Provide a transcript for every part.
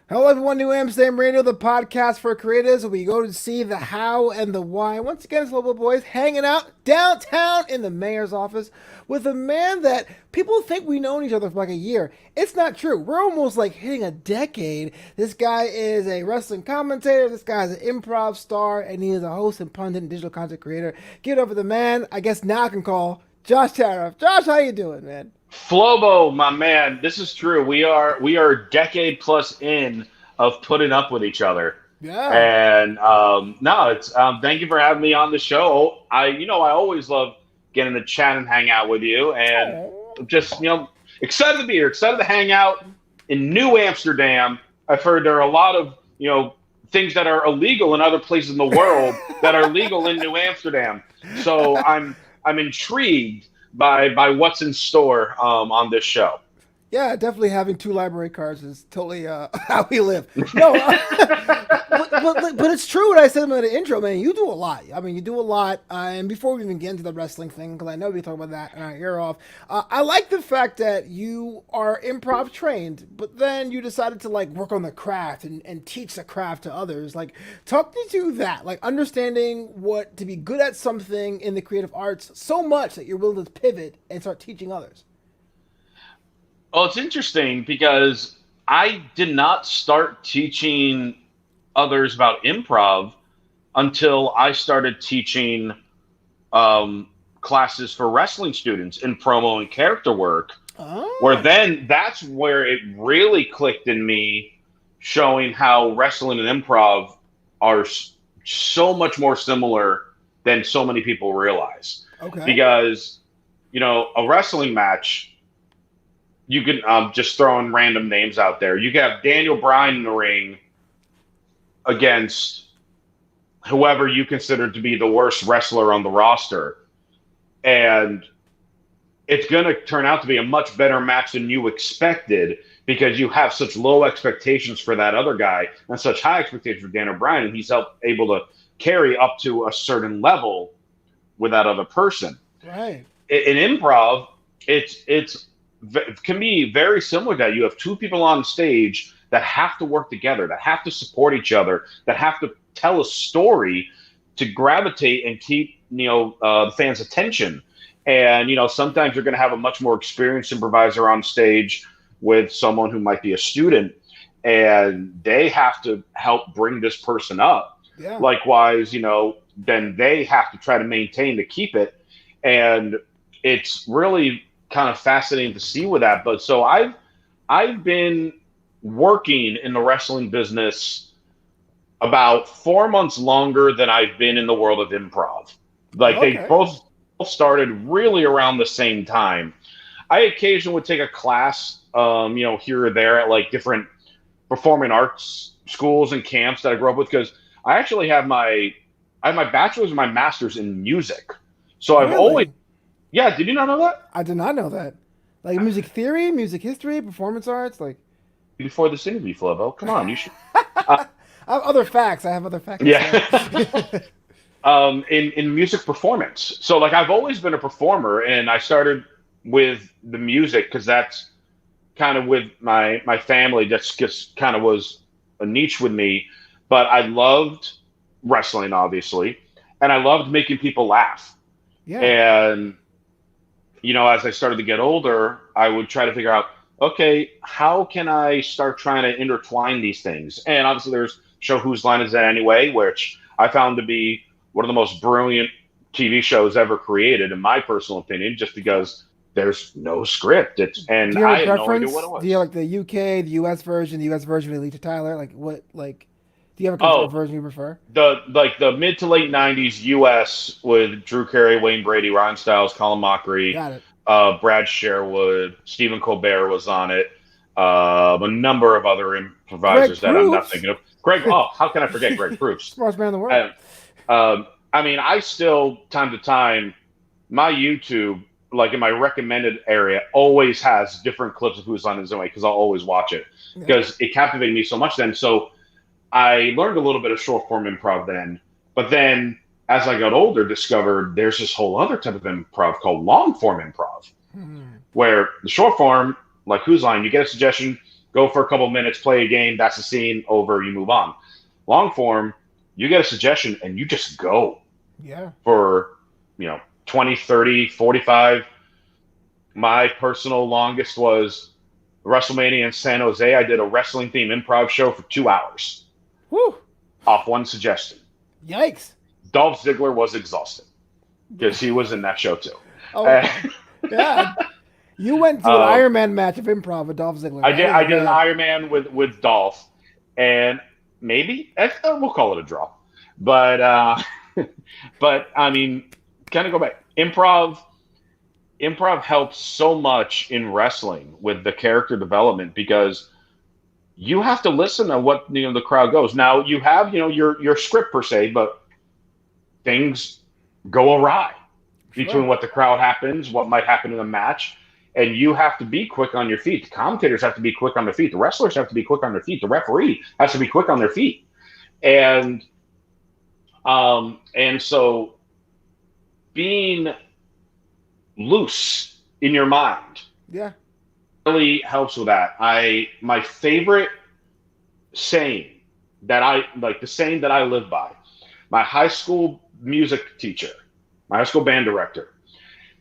Hello, everyone. New Amsterdam Radio, the podcast for creators, where we go to see the how and the why. Once again, it's Local Boys hanging out downtown in the mayor's office with a man that people think we known each other for like a year. It's not true. We're almost like hitting a decade. This guy is a wrestling commentator. This guy's an improv star, and he is a host and pundit and digital content creator. Give it up for the man. I guess now I can call Josh Tariff. Josh, how you doing, man? Flobo, my man, this is true. We are a decade plus in of putting up with each other, Yeah. and no, it's thank you for having me on the show. I always love getting to chat and hang out with you, and Oh. just excited to be here, excited to hang out in New Amsterdam. I've heard there are a lot of things that are illegal in other places in the world that are legal in New Amsterdam. So I'm intrigued by what's in store on this show. Yeah, definitely having two library cards is totally how we live. No, but it's true what I said in the intro, man. You do a lot. I mean, you do a lot. And before we even get into the wrestling thing, because I know we talk about that in our ear off, I like the fact that you are improv trained, but then you decided to like work on the craft and teach the craft to others. Like, talk me through that. Like, understanding what to be good at something in the creative arts so much that you're willing to pivot and start teaching others. Well, it's interesting because I did not start teaching others about improv until I started teaching classes for wrestling students in promo and character work, where Oh, then that's where it really clicked in me, showing how wrestling and improv are so much more similar than so many people realize. okay. Because, a wrestling match you can just throwing random names out there. You could have Daniel Bryan in the ring against whoever you consider to be the worst wrestler on the roster, and it's going to turn out to be a much better match than you expected because you have such low expectations for that other guy and such high expectations for Daniel Bryan, and he's able to carry up to a certain level with that other person. Right. In improv, it's it can be very similar to that. You have two people on stage that have to work together, that have to support each other, that have to tell a story to gravitate and keep the fans' attention. And sometimes you're going to have a much more experienced improviser on stage with someone who might be a student, and they have to help bring this person up. Yeah. Likewise, then they have to try to maintain to keep it, and it's really kind of fascinating to see with that. But so I've been working in the wrestling business about 4 months longer than I've been in the world of improv. Like they Okay. both started really around the same time. I occasionally would take a class, here or there at like different performing arts schools and camps that I grew up with because I have my bachelor's and my master's in music. So I've always, Really? yeah. Did you not know that? I did not know that. Like music theory, music history, performance arts. Like, Before this interview, Flobo. Come on, you should. I have other facts. I have other facts to Yeah. say. In music performance. So like I've always been a performer, and I started with the music because that's kind of with my family. That's just kind of was a niche with me. But I loved wrestling, obviously, and I loved making people laugh. Yeah. And as I started to get older, I would try to figure out, okay, how can I start trying to intertwine these things? And obviously, there's show Whose Line Is That Anyway, which I found to be one of the most brilliant TV shows ever created, in my personal opinion, just because there's no script. Do And you have I a had no idea preference? what it Do you was. like the UK, the US version, the US version with Lisa Tyler? Like what? Like, do you have a Oh, version you prefer? the mid to late '90s U.S. with Drew Carey, Wayne Brady, Ron Styles, Colin Mockery, Got it. Brad Sherwood, Stephen Colbert was on it. A number of other Greg improvisers that I'm not Proops, thinking of. Greg, oh, how can I forget Greg Proops? smartest man in the world. And, I mean, I still, time to time, my YouTube, like in my recommended area, always has different clips of Who's on His Way because I'll always watch it Yeah. because it captivated me so much then. So I learned a little bit of short form improv then, but then as I got older, discovered there's this whole other type of improv called long form improv, Hmm. where the short form, like Whose Line, you get a suggestion, go for a couple minutes, play a game. That's the scene, over, you move on. Long form, you get a suggestion and you just go Yeah. for, 20, 30, 45. My personal longest was WrestleMania in San Jose. I did a wrestling themed improv show for 2 hours Woo. off one suggestion. Yikes. Dolph Ziggler was exhausted because he was in that show too. Oh, okay. Yeah. You went to an Iron Man match of improv with Dolph Ziggler. I did an Iron Man with Dolph, and maybe we'll call it a draw. But but I mean, kind of go back. Improv helps so much in wrestling with the character development, because you have to listen to what the crowd goes. Now you have your script per se, but things go awry between what the crowd happens, what might happen in a match, and you have to be quick on your feet. The commentators have to be quick on their feet. The wrestlers have to be quick on their feet. The referee has to be quick on their feet, and so being loose in your mind, really helps with that. My favorite saying that I like, the saying that I live by, my high school music teacher, my high school band director,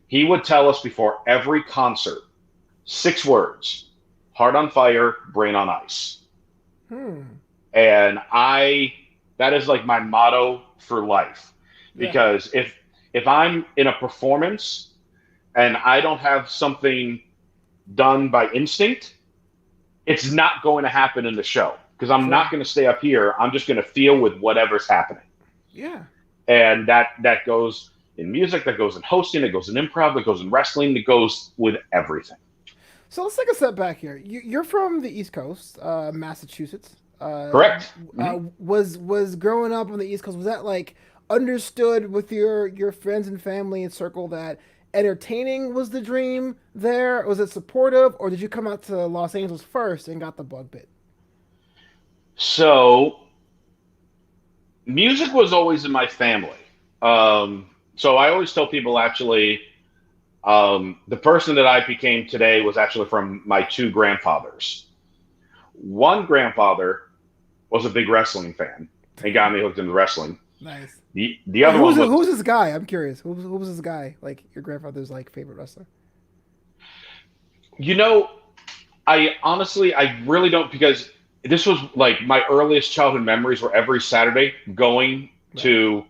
he would tell us before every concert, 6 words: heart on fire, brain on ice. And that is like my motto for life, because if I'm in a performance and I don't have something done by instinct, it's not going to happen in the show, because I'm not going to stay up here. I'm just going to feel with whatever's happening. Yeah. And that goes in music, that goes in hosting, that goes in improv, that goes in wrestling, that goes with everything. So let's take a step back here. You're from the East Coast, Massachusetts. Correct. Was growing up on the East Coast, was that like understood with your friends and family and circle that entertaining was the dream there? Was it supportive, or did you come out to Los Angeles first and got the bug bit? So music was always in my family. So I always tell people, actually, the person that I became today was actually from my 2 grandfathers. One grandfather was a big wrestling fan and got me hooked into wrestling. Nice. The other one was, who's this guy? I'm curious. Who was this guy? Like your grandfather's like favorite wrestler? I honestly, I really don't, because this was like my earliest childhood memories were every Saturday going to,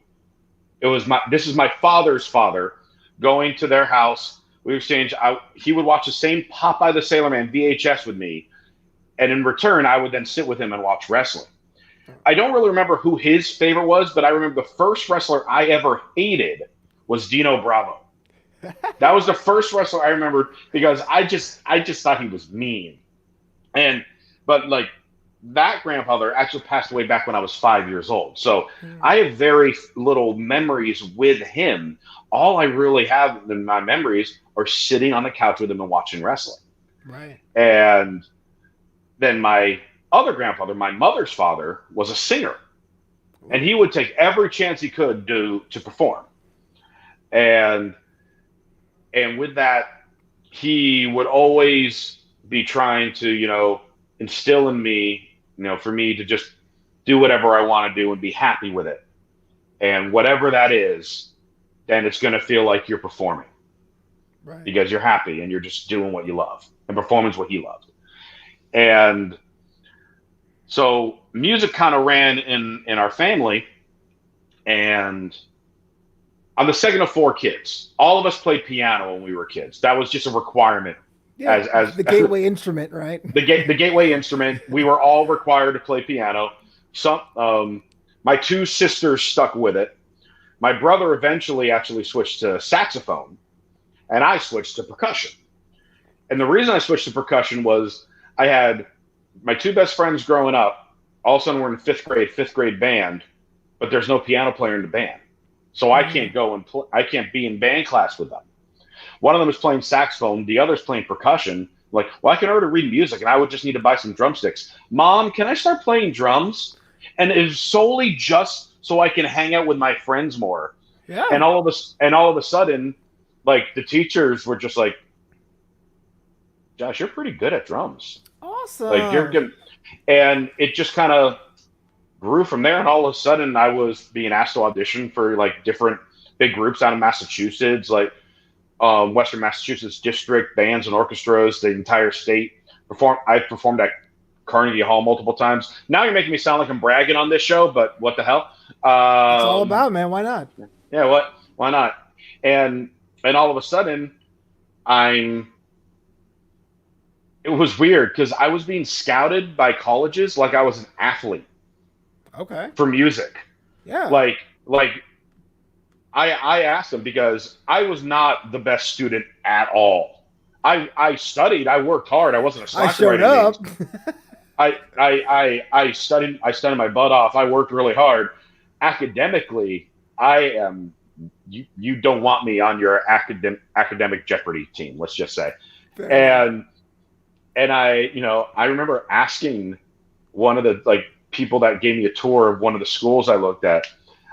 this is my father's father, going to their house. We exchanged, he would watch the same Popeye the Sailor Man VHS with me, and in return, I would then sit with him and watch wrestling. I don't really remember who his favorite was, but I remember the first wrestler I ever hated was Dino Bravo. That was the first wrestler I remembered, because I just thought he was mean. But like, that grandfather actually passed away back when I was 5 years old. So I have very little memories with him. All I really have in my memories are sitting on the couch with him and watching wrestling. Right. And then my other grandfather, my mother's father, was a singer, and he would take every chance he could to perform. And with that, he would always be trying to, instill in me, for me to just do whatever I want to do and be happy with it. And whatever that is, then it's going to feel like you're performing. Right. Because you're happy and you're just doing what you love, and performing is what he loved. And so music kind of ran in our family, and I'm the second of 4 kids. All of us played piano when we were kids. That was just a requirement. Yeah, as the gateway instrument, right? The gateway instrument. We were all required to play piano. My 2 sisters stuck with it. My brother eventually actually switched to saxophone, and I switched to percussion. And the reason I switched to percussion was I had my 2 best friends growing up. All of a sudden, we're in 5th grade band, but there's no piano player in the band. So I can't go and I can't be in band class with them. One of them is playing saxophone. The other's playing percussion. Like, well, I can already read music, and I would just need to buy some drumsticks. Mom, can I start playing drums? And it was solely just so I can hang out with my friends more. Yeah. And all of a sudden, like, the teachers were just like, Josh, you're pretty good at drums. Like you're Awesome. good. And it just kind of grew from there. And all of a sudden, I was being asked to audition for like different big groups out of Massachusetts, like Western Massachusetts district bands and orchestras, the entire state. I performed at Carnegie Hall multiple times. Now you're making me sound like I'm bragging on this show, but what the hell? It's all about, man. Why not? Yeah, what? Why not? And all of a sudden, I'm. It was weird because I was being scouted by colleges like I was an athlete Okay. for music. Yeah. Like I asked them because I was not the best student at all. I studied, I worked hard, I wasn't a I slacker by showed any up. means. I studied my butt off. I worked really hard. Academically, I am you don't want me on your academic Jeopardy team, let's just say. Fair enough. And I remember asking one of the like people that gave me a tour of one of the schools I looked at.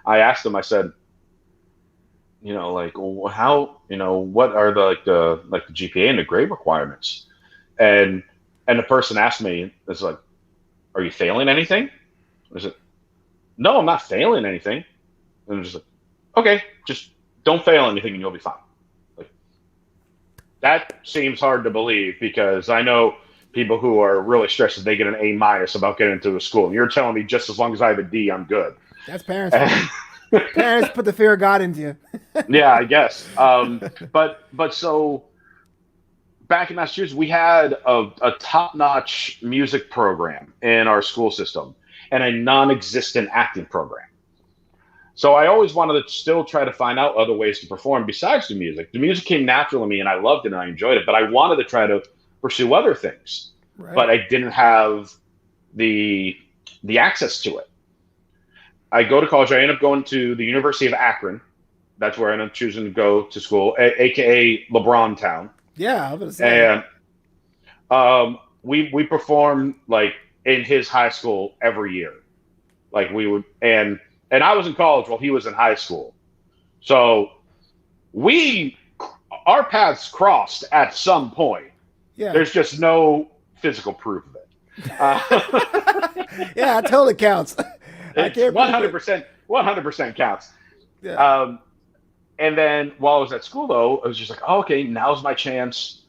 I asked them, I said, like, well, how, what are the GPA and the grade requirements? And the person asked me, it's like, are you failing anything? I said, no, I'm not failing anything. And I'm just like, okay, just don't fail anything and you'll be fine. Like, that seems hard to believe because I know people who are really stressed if they get an A minus about getting into a school. And you're telling me just as long as I have a D, I'm good. That's parents for you. Parents put the fear of God into you. Yeah, I guess. But so back in Massachusetts, we had a top-notch music program in our school system and a non-existent acting program. So I always wanted to still try to find out other ways to perform besides the music. The music came natural to me, and I loved it and I enjoyed it. But I wanted to try to pursue other things, but Right. I didn't have the access to it. I go to college. I end up going to the University of Akron. That's where I ended up choosing to go to school, aka LeBron Town. Yeah, I was gonna say. And we performed like in his high school every year. Like we would, and I was in college while he was in high school. So we our paths crossed at some point. Yeah. There's just no physical proof of it. Yeah, it totally counts. I It's can't prove it. 100% counts. Yeah. Um, and then while I was at school, though, I was just like, oh, okay, now's my chance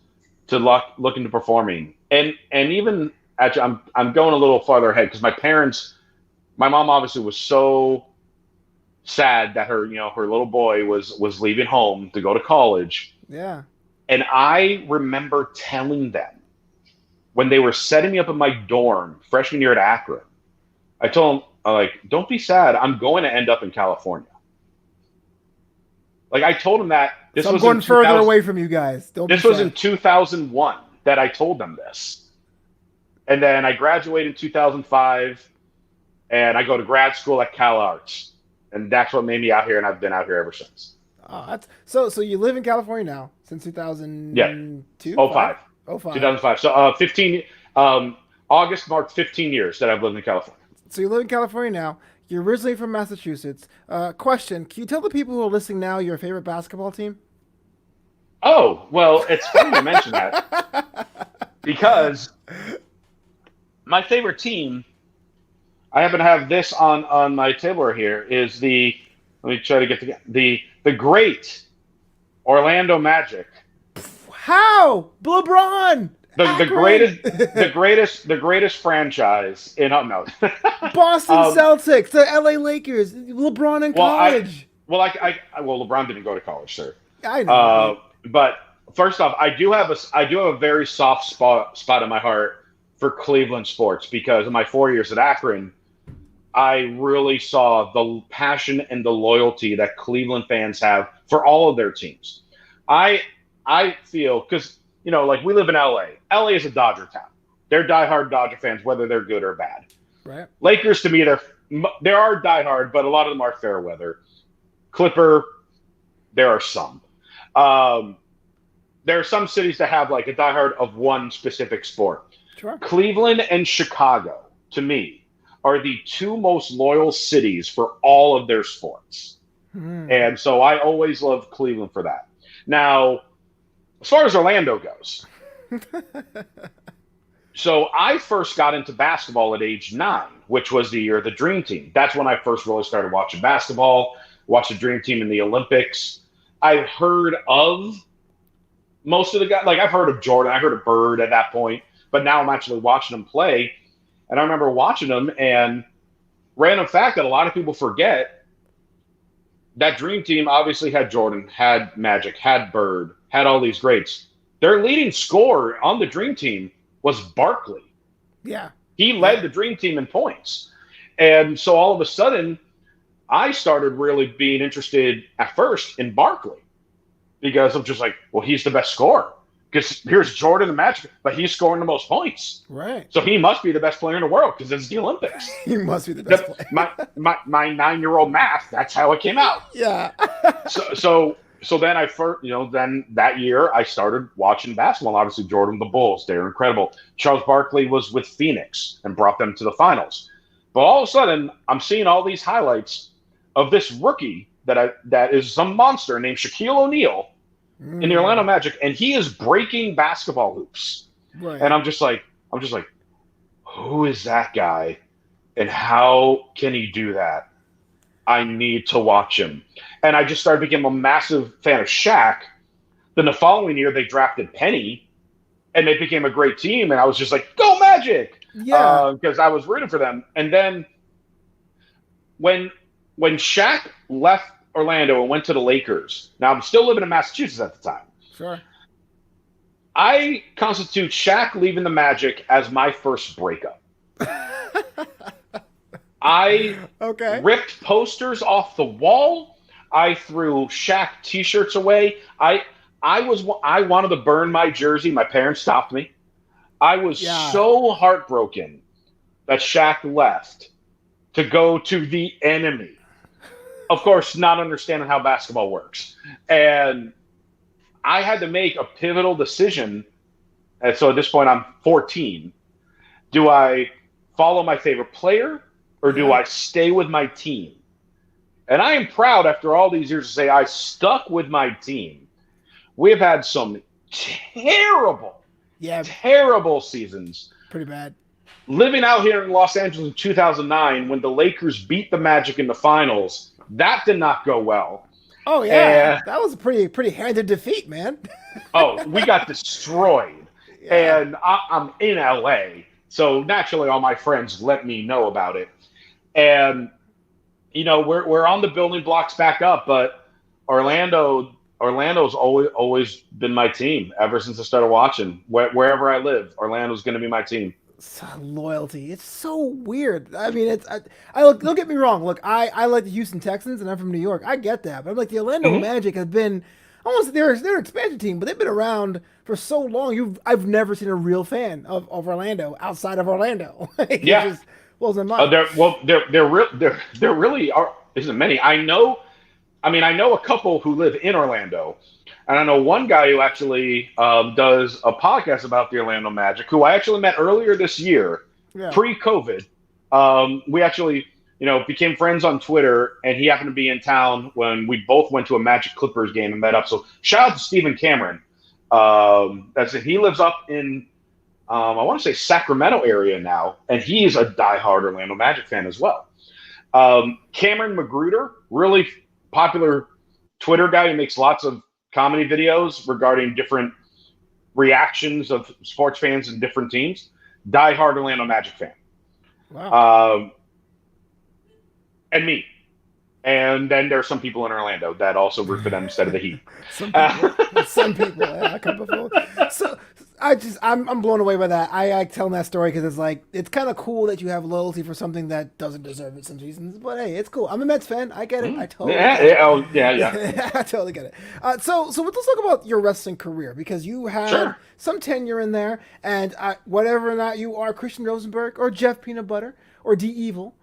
to look into performing. And even actually, I'm going a little farther ahead because my mom obviously was so sad that her little boy was leaving home to go to college. Yeah. And I remember telling them when they were setting me up in my dorm freshman year at Akron, I told them, like, don't be sad. I'm going to end up in California. Like I told them that this So I'm was going in further 2000, away from you guys. Don't this be was in sad. 2001 that I told them this. And then I graduated in 2005 and I go to grad school at Cal Arts. And that's what made me out here and I've been out here ever since. Oh, that's so you live in California now since Yeah. 2002, Oh 5? five, Oh, 5. 2005. So 15 August marked 15 years that I've lived in California. So you live in California now. You're originally from Massachusetts. Question: can you tell the people who are listening now your favorite basketball team? Oh, well, it's funny you mention that because my favorite team, I happen to have this on my table right here, is let me try to get the great Orlando Magic. How? LeBron! The Akron! greatest franchise in no. Boston um, Celtics, the LA Lakers, LeBron in well, college. well, LeBron didn't go to college, sir. I know, Uh, but but first off, I do have a very soft spot in my heart for Cleveland sports because in my 4 years at Akron, I really saw the passion and the loyalty that Cleveland fans have for all of their teams. I I feel because like we live in LA. LA is a Dodger town. They're diehard Dodger fans, whether they're good or bad. right. Lakers to me, there are diehard, but a lot of them are fair weather. Clipper, there are some. Um, there are some cities that have like a diehard of one specific sport. Sure. Cleveland and Chicago, to me, are the two most loyal cities for all of their sports. Hmm. And so I always love Cleveland for that. Now, as far as Orlando goes, So I first got into basketball at age 9, which was the year of the Dream Team. That's when I first really started watching basketball, watched the Dream Team in the Olympics. I've heard of most of the guys. Like I've heard of Jordan, I heard of Bird at that point, but now I'm actually watching them play. And I remember watching them, and random fact that a lot of people forget, that Dream Team obviously had Jordan, had Magic, had Bird, had all these greats. Their leading scorer on the Dream Team was Barkley. Yeah. He led the Dream Team in points. And so all of a sudden, I started really being interested at first in Barkley because I'm just like, well, he's the best scorer. Because here's Jordan and Magic, but he's scoring the most points. Right. So he must be the best player in the world because it's the Olympics. He must be the best player. my 9-year-old math, that's how it came out. Yeah. So then then that year I started watching basketball. Obviously, Jordan, the Bulls, they're incredible. Charles Barkley was with Phoenix and brought them to the finals. But all of a sudden, I'm seeing all these highlights of this rookie that is some monster named Shaquille O'Neal in the Orlando Magic, and he is breaking basketball hoops. Right. And I'm just like, who is that guy, and how can he do that? I need to watch him. And I just started becoming a massive fan of Shaq. Then the following year, they drafted Penny, and they became a great team. And I was just like, go Magic! Yeah. Because I was rooting for them. And then when Shaq left Orlando and went to the Lakers, now I'm still living in Massachusetts at the time. Sure. I constitute Shaq leaving the Magic as my first breakup. I ripped posters off the wall. I threw Shaq T-shirts away. I wanted to burn my jersey. My parents stopped me. I was so heartbroken that Shaq left to go to the enemy. Of course, not understanding how basketball works. And I had to make a pivotal decision. And so at this point, I'm 14. Do I follow my favorite player, or do I stay with my team? And I am proud after all these years to say I stuck with my team. We have had some terrible seasons. Pretty bad. Living out here in Los Angeles in 2009 when the Lakers beat the Magic in the finals, that did not go well. Oh, yeah. That was a pretty handed defeat, man. Oh, we got destroyed. Yeah. And I'm in LA. So naturally, all my friends let me know about it. And, we're on the building blocks back up, but Orlando's always been my team ever since I started watching. Wherever I live, Orlando's going to be my team. Loyalty. It's so weird. I mean, don't get me wrong. Look, I like the Houston Texans, and I'm from New York. I get that. But I'm like, the Orlando Magic have been almost they're an expansion team, but they've been around for so long. I've never seen a real fan of Orlando outside of Orlando. It just blows my mind. There really isn't many. I know a couple who live in Orlando, and I know one guy who actually does a podcast about the Orlando Magic, who I actually met earlier this year, pre-COVID. We actually, became friends on Twitter, and he happened to be in town when we both went to a Magic Clippers game and met up. So shout out to Stephen Cameron. That's it. He lives up in, I want to say Sacramento area now, and he's a diehard Orlando Magic fan as well. Cameron Magruder, really popular Twitter guy who makes lots of comedy videos regarding different reactions of sports fans and different teams. Diehard Orlando Magic fan. Wow. And me. And then there are some people in Orlando that also root for them instead of the Heat. Some people. So I'm blown away by that. I like telling that story because it's kind of cool that you have loyalty for something that doesn't deserve it some seasons. But hey, it's cool. I'm a Mets fan. I get it. I totally get it. I totally get it. So let's talk about your wrestling career, because you had some tenure in there, and whatever or not you are, Christian Rosenberg or Jeff Peanut Butter or D Evil.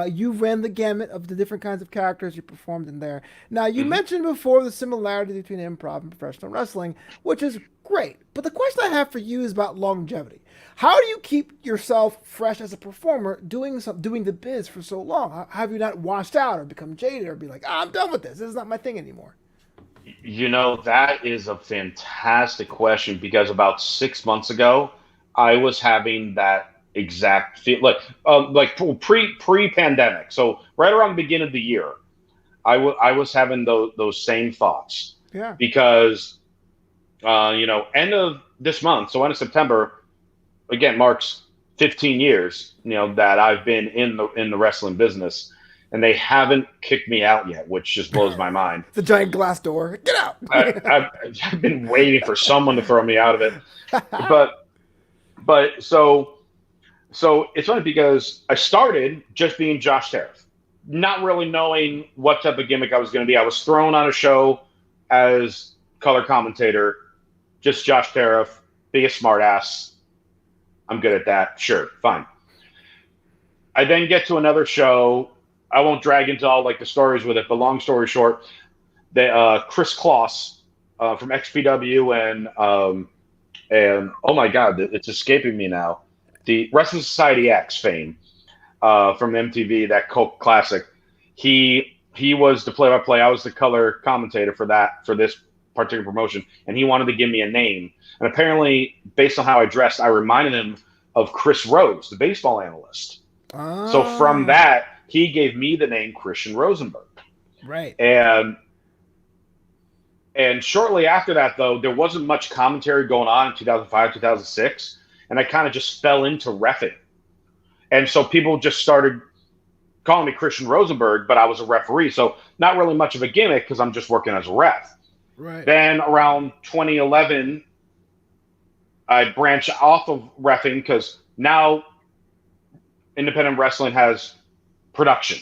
You ran the gamut of the different kinds of characters you performed in there. Now, you mentioned before the similarity between improv and professional wrestling, which is great. But the question I have for you is about longevity. How do you keep yourself fresh as a performer doing the biz for so long? Have you not washed out or become jaded or be like, I'm done with this. This is not my thing anymore? That is a fantastic question, because about 6 months ago, I was having that exact feel, like pre-pandemic. So right around the beginning of the year, I was having those same thoughts Yeah. because end of this month, so end of September, again marks 15 years, that I've been in the wrestling business, and they haven't kicked me out yet, which just blows my mind. The giant glass door. Get out. I've been waiting for someone to throw me out of it, but so it's funny because I started just being Josh Tariff, not really knowing what type of gimmick I was going to be. I was thrown on a show as color commentator, just Josh Tariff, be a smartass. I'm good at that. Sure, fine. I then get to another show. I won't drag into all like the stories with it, but long story short, Chris Kloss from XPW and oh my God, it's escaping me now. The Wrestling Society X fame from MTV, that cult classic. He was the play-by-play. I was the color commentator for this particular promotion, and he wanted to give me a name. And apparently, based on how I dressed, I reminded him of Chris Rose, the baseball analyst. Oh. So from that, he gave me the name Christian Rosenberg. Right. And shortly after that, though, there wasn't much commentary going on in 2005, 2006, and I kind of just fell into reffing. And so people just started calling me Christian Rosenberg, but I was a referee, so not really much of a gimmick because I'm just working as a ref. Right. Then around 2011, I branched off of reffing because now independent wrestling has production.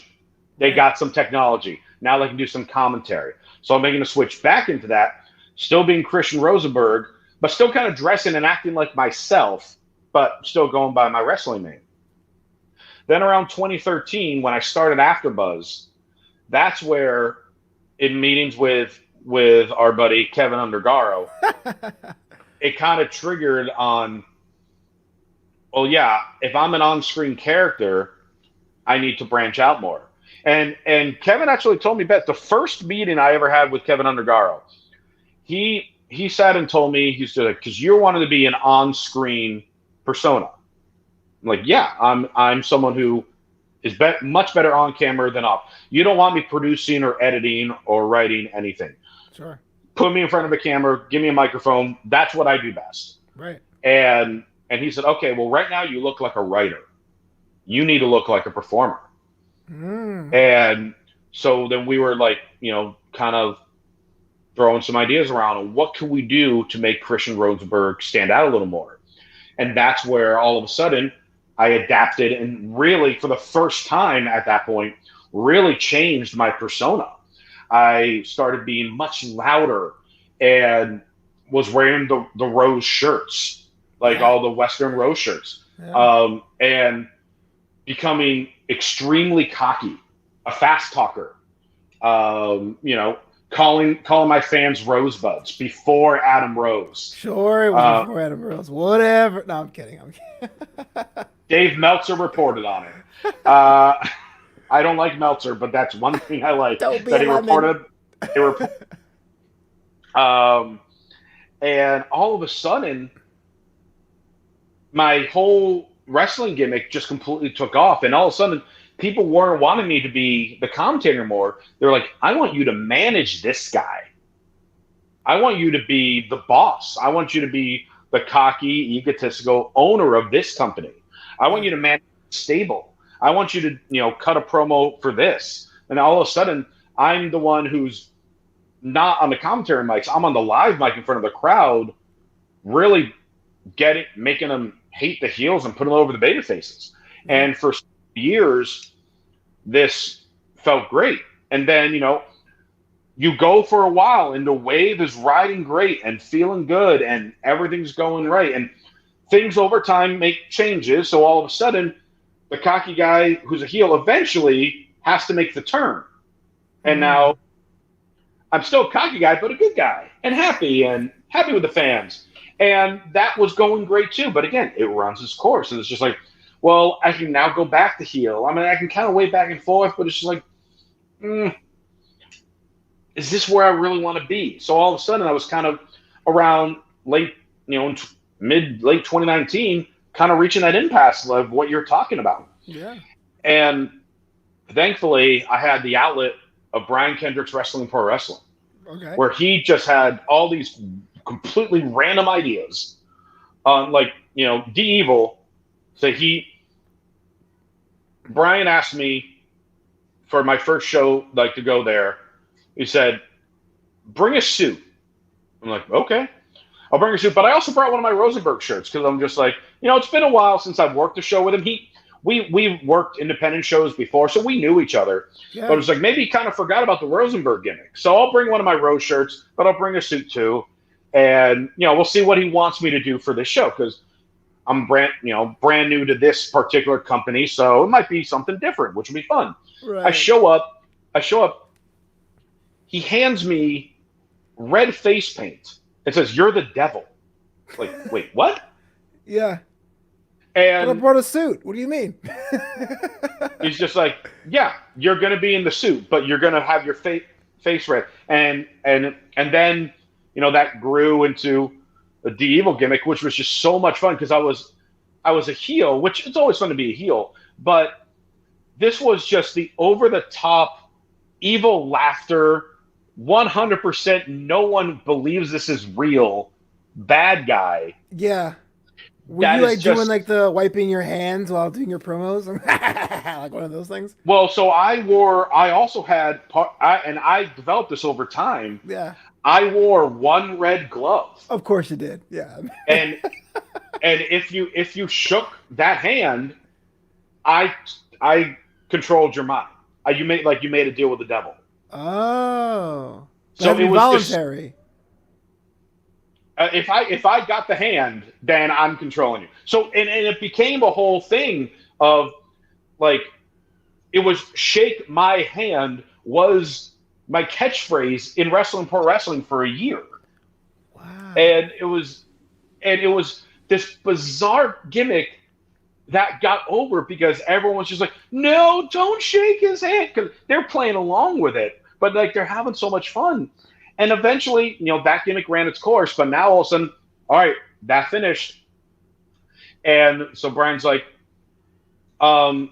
They got some technology. Now they can do some commentary. So I'm making a switch back into that, still being Christian Rosenberg, but still kind of dressing and acting like myself, but still going by my wrestling name. Then around 2013, when I started AfterBuzz, that's where, in meetings with our buddy Kevin Undergaro, it kind of triggered on, well, yeah, if I'm an on-screen character, I need to branch out more. And Kevin actually told me, Beth, the first meeting I ever had with Kevin Undergaro, he sat and told me, he said, because you're wanting to be an on-screen persona. I'm like, yeah, I'm someone who is much better on camera than off. You don't want me producing or editing or writing anything. Sure. Put me in front of a camera, give me a microphone. That's what I do best. Right. And he said, okay, well, right now you look like a writer. You need to look like a performer. Mm. And so then we were like, kind of throwing some ideas around on what can we do to make Christian Rosenberg stand out a little more. And that's where all of a sudden I adapted and really, for the first time at that point, really changed my persona. I started being much louder and was wearing the Rose shirts, like all the Western Rose shirts, and becoming extremely cocky, a fast talker, calling my fans Rosebuds before Adam Rose. Sure, it was before Adam Rose. Whatever. No, I'm kidding. Dave Meltzer reported on it. I don't like Meltzer, but that's one thing I like that he reported. And all of a sudden, my whole wrestling gimmick just completely took off, and all of a sudden, people weren't wanting me to be the commentator anymore. They're like, I want you to manage this guy. I want you to be the boss. I want you to be the cocky, egotistical owner of this company. I want you to manage the stable. I want you to, cut a promo for this. And all of a sudden, I'm the one who's not on the commentary mics. I'm on the live mic in front of the crowd, really making them hate the heels and putting them over the baby faces. And for years, this felt great. And then, you go for a while and the wave is riding great and feeling good and everything's going right. And things over time make changes. So all of a sudden, the cocky guy who's a heel eventually has to make the turn. And now I'm still a cocky guy, but a good guy and happy with the fans. And that was going great too. But again, it runs its course. And it's just like, well, I can now go back to heel. I mean, I can kind of wait back and forth, but it's just like, is this where I really want to be? So all of a sudden I was kind of around late, in late 2019, kind of reaching that impasse of what you're talking about. Yeah. And thankfully, I had the outlet of Brian Kendrick's Wrestling Pro Wrestling, Okay. where he just had all these completely random ideas on, like, D Evil. So Brian asked me for my first show, like, to go there. He said, bring a suit. I'm like, okay, I'll bring a suit. But I also brought one of my Rosenberg shirts because I'm just like, it's been a while since I've worked a show with him. We worked independent shows before, so we knew each other. Yeah. But it was like, maybe he kind of forgot about the Rosenberg gimmick. So I'll bring one of my Rose shirts, but I'll bring a suit too. And, we'll see what he wants me to do for this show because I'm brand new to this particular company. So it might be something different, which will be fun. Right. I show up. He hands me red face paint. It says, "You're the devil." Like, wait, what? Yeah. And but I brought a suit. What do you mean? he's just like, yeah, you're going to be in the suit, but you're going to have your face red. And then, that grew into the D Evil gimmick, which was just so much fun because I was a heel, which it's always fun to be a heel, but this was just the over-the-top evil laughter, 100% no one believes this is real bad guy. Yeah. Were you doing like the wiping your hands while doing your promos? Like one of those things? Well, so I also had, and I developed this over time. Yeah. I wore one red glove. Of course you did. Yeah. and if you shook that hand, I controlled your mind. You made a deal with the devil. Oh. So it was voluntary. If I got the hand, then I'm controlling you. So and it became a whole thing of like, it was shake my hand was my catchphrase in Wrestling Pro Wrestling for a year. Wow. And it was this bizarre gimmick that got over because everyone was just like, no, don't shake his hand, because they're playing along with it, but like they're having so much fun. And eventually, that gimmick ran its course, but now all of a sudden, all right, that finished. And so Brian's like, all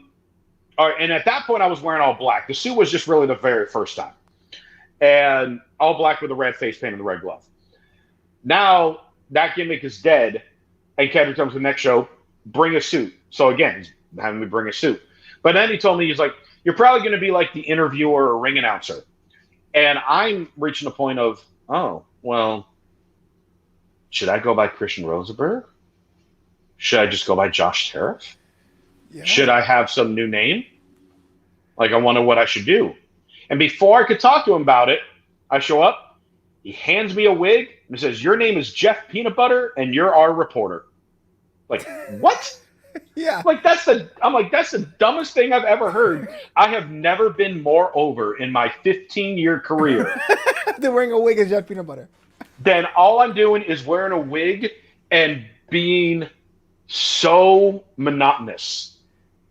right, and at that point I was wearing all black. The suit was just really the very first time. And all black with the red face paint and the red glove. Now that gimmick is dead, and Kendrick comes to the next show, bring a suit. So again, he's having me bring a suit. But then he told me, he's like, you're probably going to be like the interviewer or ring announcer. And I'm reaching a point of, oh, well, should I go by Christian Rosenberg? Should I just go by Josh Tariff? Yeah. Should I have some new name? Like, I wonder what I should do. And before I could talk to him about it, I show up, he hands me a wig, and says, your name is Jeff Peanut Butter, and you're our reporter. Like, what? Yeah. I'm like, that's the dumbest thing I've ever heard. I have never been more over in my 15-year career. They're wearing a wig as Jeff Peanut Butter. Then all I'm doing is wearing a wig and being so monotonous.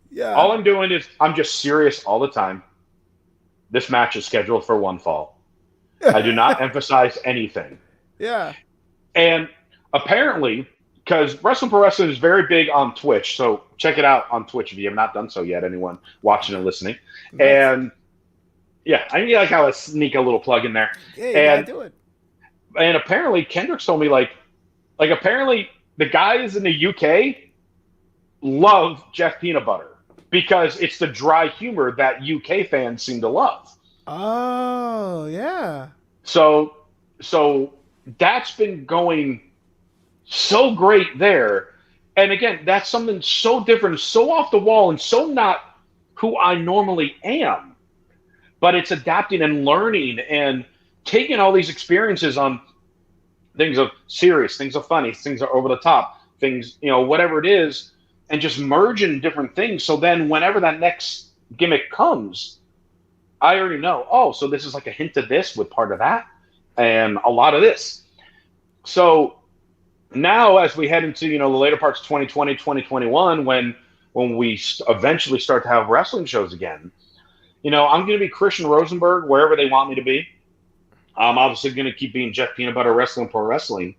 Yeah. All I'm doing is I'm just serious all the time. This match is scheduled for one fall. I do not emphasize anything. Yeah. And apparently, because Wrestling Pro Wrestling is very big on Twitch, so check it out on Twitch if you have not done so yet, anyone watching and listening. Nice. And yeah, I like how I sneak a little plug in there. Yeah, you gotta do it. And apparently, Kendrick told me like apparently the guys in the UK love Jeff Peanut Butter because it's the dry humor that UK fans seem to love. Oh, yeah. So that's been going so great there. And again, that's something so different, so off the wall, and so not who I normally am. But it's adapting and learning and taking all these experiences on things of serious, things of funny, things are over the top, things, whatever it is, and just merging different things. So then whenever that next gimmick comes, I already know, oh, so this is like a hint of this with part of that and a lot of this. So now as we head into, the later parts of 2020, 2021, when we eventually start to have wrestling shows again, I'm going to be Christian Rosenberg wherever they want me to be. I'm obviously going to keep being Jeff Peanut Butter Wrestling Pro Wrestling.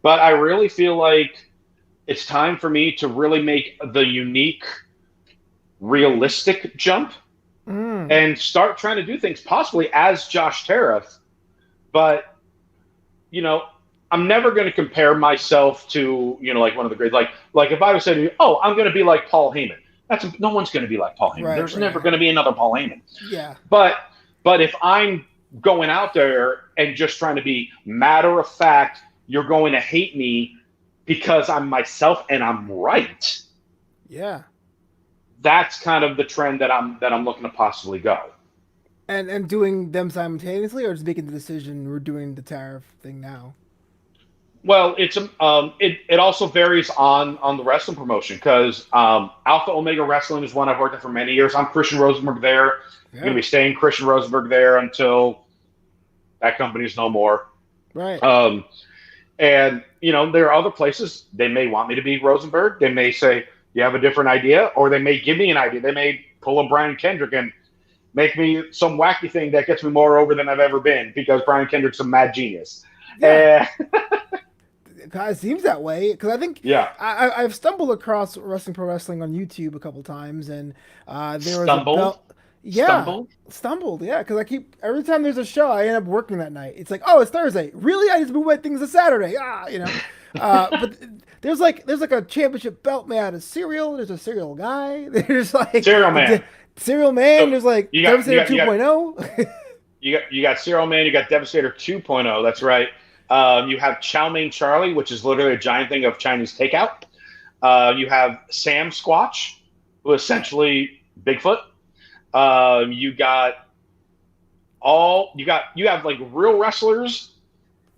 But I really feel like it's time for me to really make the unique, realistic jump and start trying to do things possibly as Josh Tariff. But, you know, I'm never going to compare myself to, you know, like one of the great, like if I was saying, oh, I'm going to be like Paul Heyman. No one's going to be like Paul Heyman. Right, There's right. never going to be another Paul Heyman. Yeah. But if I'm going out there and just trying to be matter of fact, you're going to hate me because I'm myself and I'm right. Yeah. That's kind of the trend that I'm looking to possibly go. And doing them simultaneously, or just making the decision we're doing the tariff thing now? Well, it also varies on the wrestling promotion because Alpha Omega Wrestling is one I've worked at for many years. I'm Christian Rosenberg there. I'm going to be staying Christian Rosenberg there until that company's no more. Right. And you know, there are other places they may want me to be Rosenberg. They may say you have a different idea, or they may give me an idea. They may pull a Brian Kendrick and make me some wacky thing that gets me more over than I've ever been because Brian Kendrick's a mad genius. Yeah. It kind of seems that way because I think I've stumbled across Wrestling Pro Wrestling on YouTube a couple times, and there was a belt. Yeah, stumbled. Yeah, because every time there's a show, I end up working that night. It's like, oh, it's Thursday. Really? I just moved my things to Saturday. You know. But there's like a championship belt made out of cereal. There's a cereal guy. There's like Cereal Man. Cereal Man. So there's like Devastator 2.0. You got Cereal Man. You got Devastator 2.0. That's right. You have Chow Mein Charlie, which is literally a giant thing of Chinese takeout. You have Sam Squatch, who is essentially Bigfoot. You have like real wrestlers,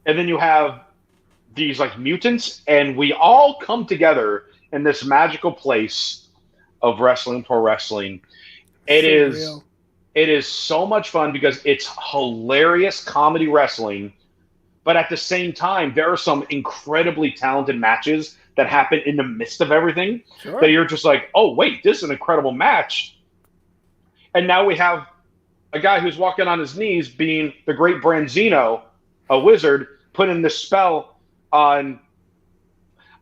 and then you have these like mutants, and we all come together in this magical place of wrestling, pro wrestling. It is so much fun because it's hilarious comedy wrestling, but at the same time, there are some incredibly talented matches that happen in the midst of everything that you're just like, oh wait, this is an incredible match. And now we have a guy who's walking on his knees being the great Branzino, a wizard, putting this spell on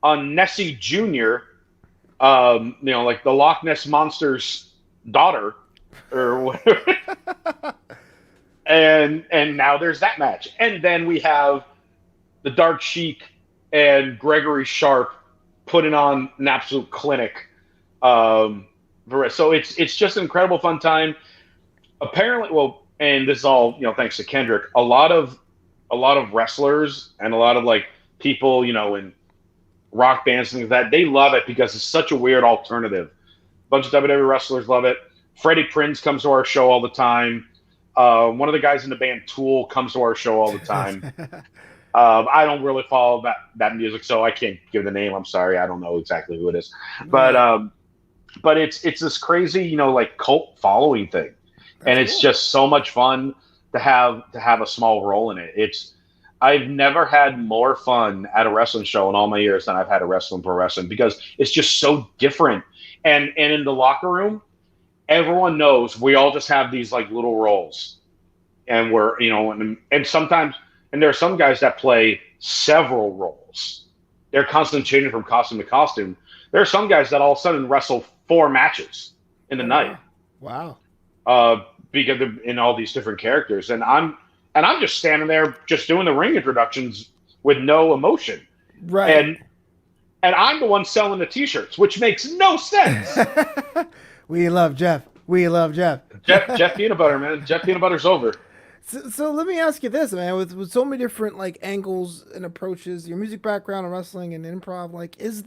Nessie Jr., you know, like the Loch Ness Monster's daughter or whatever. and now there's that match. And then we have the Dark Sheik and Gregory Sharp putting on an absolute clinic. So it's just an incredible fun time. Apparently, well, and this is all, you know, thanks to Kendrick, a lot of wrestlers and a lot of like people, you know, in rock bands and things like that, they love it because it's such a weird alternative. A bunch of WWE wrestlers love it. Freddie Prinze comes to our show all the time. One of the guys in the band Tool comes to our show all the time. I don't really follow that music, so I can't give the name. I'm sorry, I don't know exactly who it is. But it's this crazy, you know, like cult following thing. And it's just so much fun to have a small role in it. I've never had more fun at a wrestling show in all my years than I've had a wrestling pro wrestling because it's just so different. And in the locker room, everyone knows we all just have these like little roles, and we're, you know, and sometimes, and there are some guys that play several roles. They're constantly changing from costume to costume. There are some guys that all of a sudden wrestle 4 matches in the night. Wow. Because they're in all these different characters, and I'm just standing there just doing the ring introductions with no emotion. Right. And I'm the one selling the T-shirts, which makes no sense. We love Jeff. Jeff Peanut Butter, man. Jeff Peanut Butter's over. So let me ask you this, man. With so many different like angles and approaches, your music background in wrestling and improv, like, is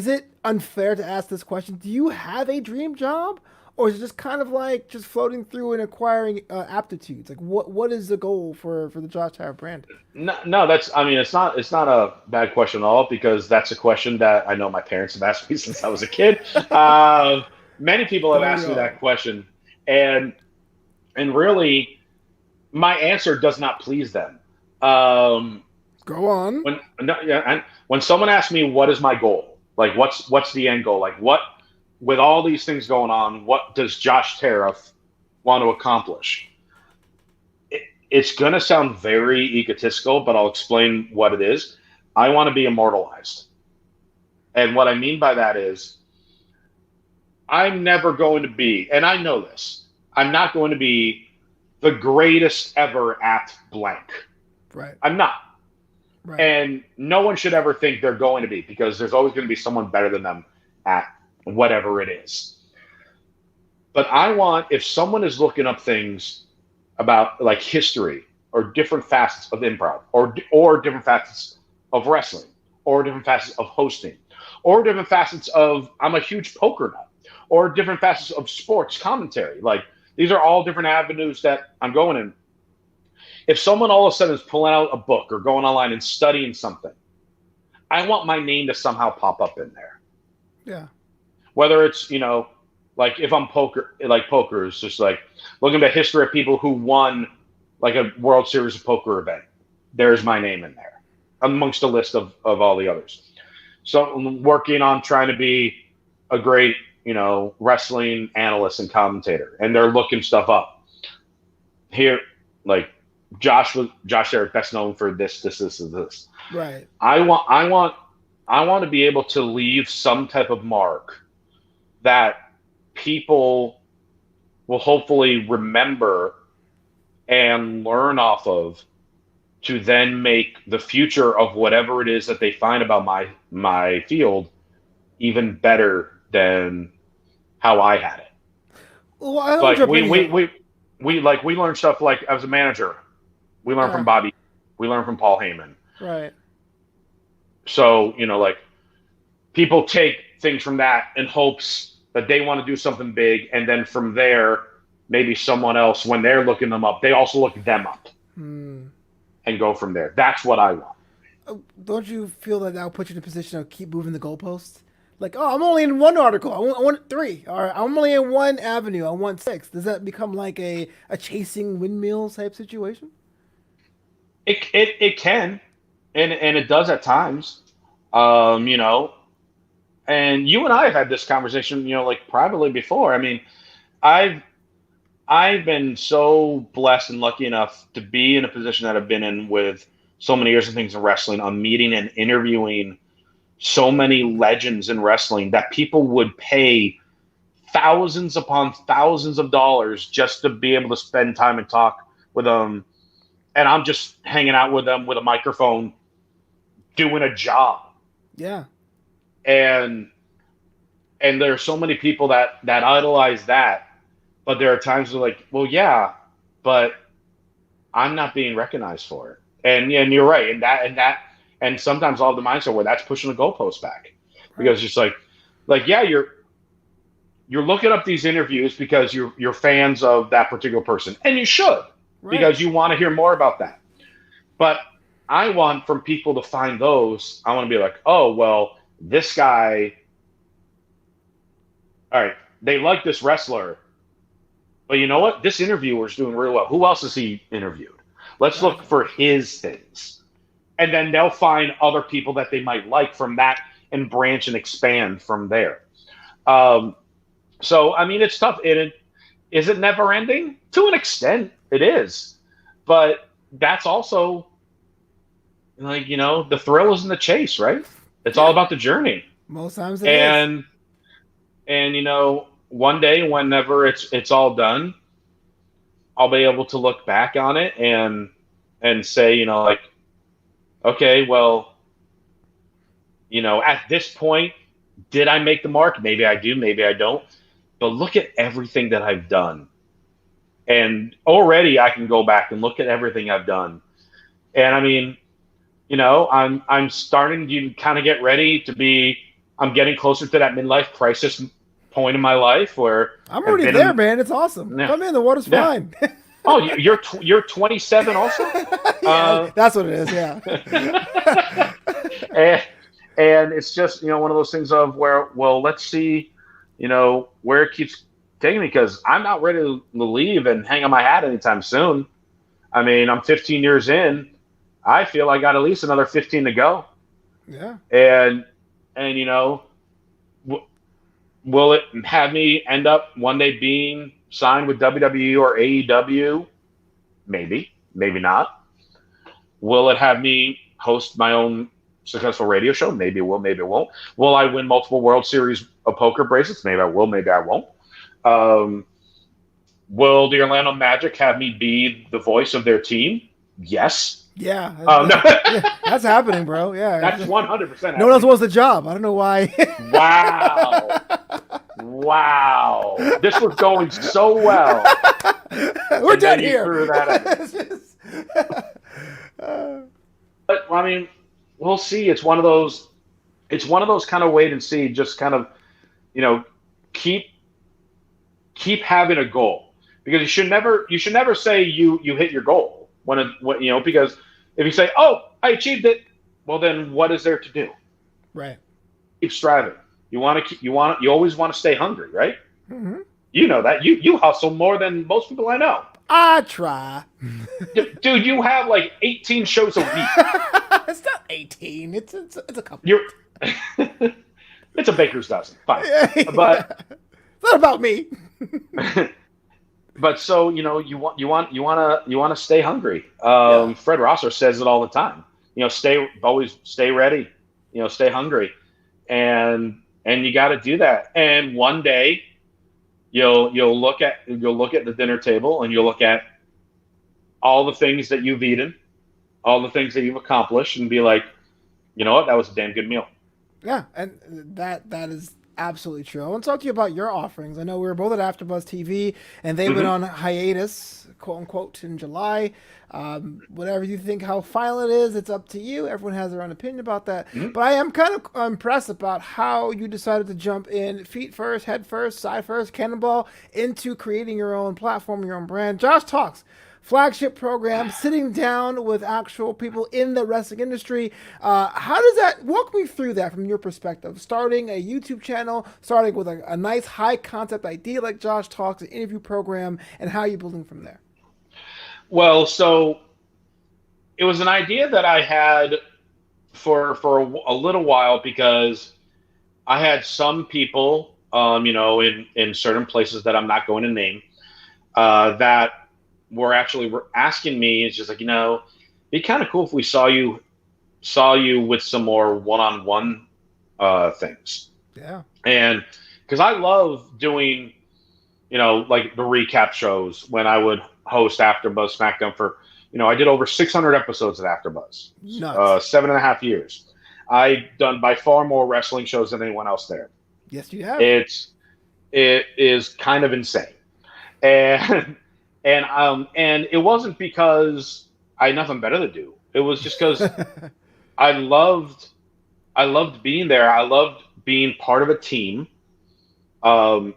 it unfair to ask this question? Do you have a dream job? Or is it just kind of like just floating through and acquiring aptitudes? Like, what is the goal for the Josh Tariff brand? No, it's not a bad question at all, because that's a question that I know my parents have asked me since I was a kid. Many people have asked me that question, and really, my answer does not please them. Go on. When someone asks me what is my goal, like what's the end goal, like what. With all these things going on, what does Josh Tariff want to accomplish? It's going to sound very egotistical, but I'll explain what it is. I want to be immortalized. And what I mean by that is I'm never going to be, and I know this, I'm not going to be the greatest ever at blank. Right. I'm not. Right. And no one should ever think they're going to be, because there's always going to be someone better than them at whatever it is. But I want, if someone is looking up things about like history or different facets of improv or different facets of wrestling or different facets of hosting or different facets of, I'm a huge poker nut, or different facets of sports commentary, like these are all different avenues that I'm going in. If someone all of a sudden is pulling out a book or going online and studying something, I want my name to somehow pop up in there. Yeah. Whether it's, like if I'm poker is just like looking at the history of people who won like a World Series of Poker event. There's my name in there amongst a list of all the others. So I'm working on trying to be a great, wrestling analyst and commentator, and they're looking stuff up. Here, like Josh Tariff, best known for this. Right. I want to be able to leave some type of mark that people will hopefully remember and learn off of, to then make the future of whatever it is that they find about my field even better than how I had it. Well, I like we learn stuff like as a manager, we learn from Bobby, we learn from Paul Heyman. Right. So, like people take things from that in hopes that they want to do something big, and then from there, maybe someone else, when they're looking them up, they also look them up and go from there. That's what I want. Don't you feel that that'll put you in a position of keep moving the goalposts? Like, oh, I'm only in one article. I want 3. Or I'm only in one avenue. I want 6. Does that become like a chasing windmills type situation? It can, and it does at times. And you and I have had this conversation, like privately before. I mean, I've been so blessed and lucky enough to be in a position that I've been in with so many years of things in wrestling, on meeting and interviewing so many legends in wrestling that people would pay thousands upon thousands of dollars just to be able to spend time and talk with them. And I'm just hanging out with them with a microphone, doing a job. Yeah. And there are so many people that idolize that, but there are times where like, well, yeah, but I'm not being recognized for it. And you're right. And sometimes I'll have the mindset where that's pushing the goalpost back, because it's just like, yeah, you're looking up these interviews because you're fans of that particular person, and you should, because you want to hear more about that. But I want from people to find those. I want to be like, oh, well, this guy, all right, they like this wrestler, but you know what? This interviewer is doing really well. Who else has he interviewed? Let's look for his things. And then they'll find other people that they might like from that and branch and expand from there. So, I mean, it's tough. Is it never ending? To an extent, it is. But that's also, like, the thrill is in the chase, right? It's all about the journey. Most times it is. And one day, whenever it's all done, I'll be able to look back on it and say, like, okay, well, at this point, did I make the mark? Maybe I do, maybe I don't. But look at everything that I've done. And already I can go back and look at everything I've done. And I mean, I'm starting to kind of get ready to be, I'm getting closer to that midlife crisis point in my life where I'm already there, man. It's awesome. Yeah. Come in, the water's fine. Oh, you're 27 also? Yeah, that's what it is. Yeah. and it's just one of those things of where, well, let's see, where it keeps taking me, because I'm not ready to leave and hang on my hat anytime soon. I mean, I'm 15 years in. I feel I got at least another 15 to go. Yeah. And will it have me end up one day being signed with WWE or AEW? Maybe, maybe not. Will it have me host my own successful radio show? Maybe it will, maybe it won't. Will I win multiple World Series of poker bracelets? Maybe I will, maybe I won't. Will the Orlando Magic have me be the voice of their team? Yes. Yeah, No. yeah, that's happening, bro. Yeah, That's 100%. no one else wants the job. I don't know why. Wow. This was going so well. We're done here. Threw that But I mean, we'll see. It's one of those kind of wait and see, just kind of, keep having a goal, because you should never say you hit your goal because if you say, "Oh, I achieved it," well, then what is there to do? Right. Keep striving. You always want to stay hungry, right? Mm-hmm. You know that you hustle more than most people I know. I try. Dude, you have like 18 shows a week. It's not 18. It's a couple. It's a baker's dozen. Fine. But it's not about me. But so you want to stay hungry. Fred Rosser says it all the time. Always stay ready. Stay hungry, and you got to do that. And one day, you'll look at the dinner table and you'll look at all the things that you've eaten, all the things that you've accomplished, and be like, you know what, that was a damn good meal. Yeah, and that is absolutely true. I want to talk to you about your offerings. I know we were both at AfterBuzz TV, and they went on hiatus, quote unquote, in July. Whatever you think how final it is, it's up to you. Everyone has their own opinion about that. Mm-hmm. But I am kind of impressed about how you decided to jump in feet first, head first, side first, cannonball into creating your own platform, your own brand. Josh Talks, flagship program, sitting down with actual people in the wrestling industry. How does that, walk me through that from your perspective? Starting a YouTube channel, starting with a nice high concept idea like Josh Talks, an interview program, and how you're building from there. Well, so it was an idea that I had for a little while, because I had some people, in certain places that I'm not going to name, that were asking me, it's just like, it'd be kind of cool if we saw you with some more one-on-one things. Yeah. And because I love doing, like the recap shows when I would host AfterBuzz SmackDown for, I did over 600 episodes at AfterBuzz. Nuts. 7.5 years. I've done by far more wrestling shows than anyone else there. Yes, you have. It is kind of insane. And it wasn't because I had nothing better to do. It was just because I loved being there. I loved being part of a team. And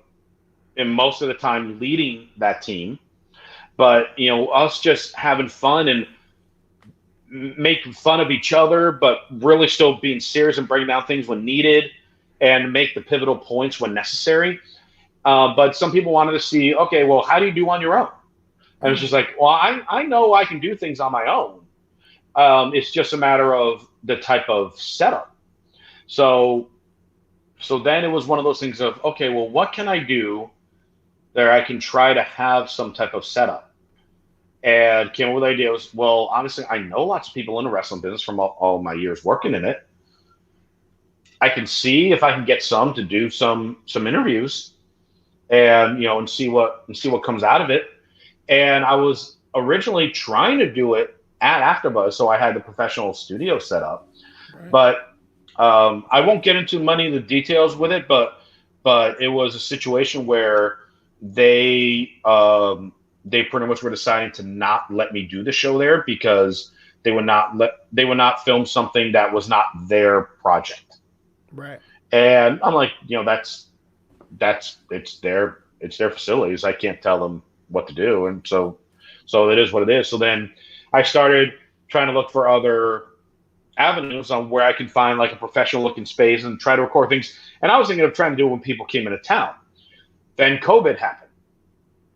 most of the time leading that team. But, us just having fun and making fun of each other, but really still being serious and breaking down things when needed and make the pivotal points when necessary. But some people wanted to see, okay, well, how do you do on your own? And it's just like, well, I know I can do things on my own. It's just a matter of the type of setup. So then it was one of those things of, okay, well, what can I do that I can try to have some type of setup? And came up with the idea was, well, honestly, I know lots of people in the wrestling business from all my years working in it. I can see if I can get some to do some interviews and, and see what comes out of it. And I was originally trying to do it at AfterBuzz, so I had the professional studio set up. Right. But I won't get into many of the details with it, but it was a situation where they pretty much were deciding to not let me do the show there because they would not film something that was not their project. Right. And I'm like, it's their facilities. I can't tell them what to do. And so it is what it is. So then I started trying to look for other avenues on where I can find like a professional looking space and try to record things. And I was thinking of trying to do it when people came into town. Then COVID happened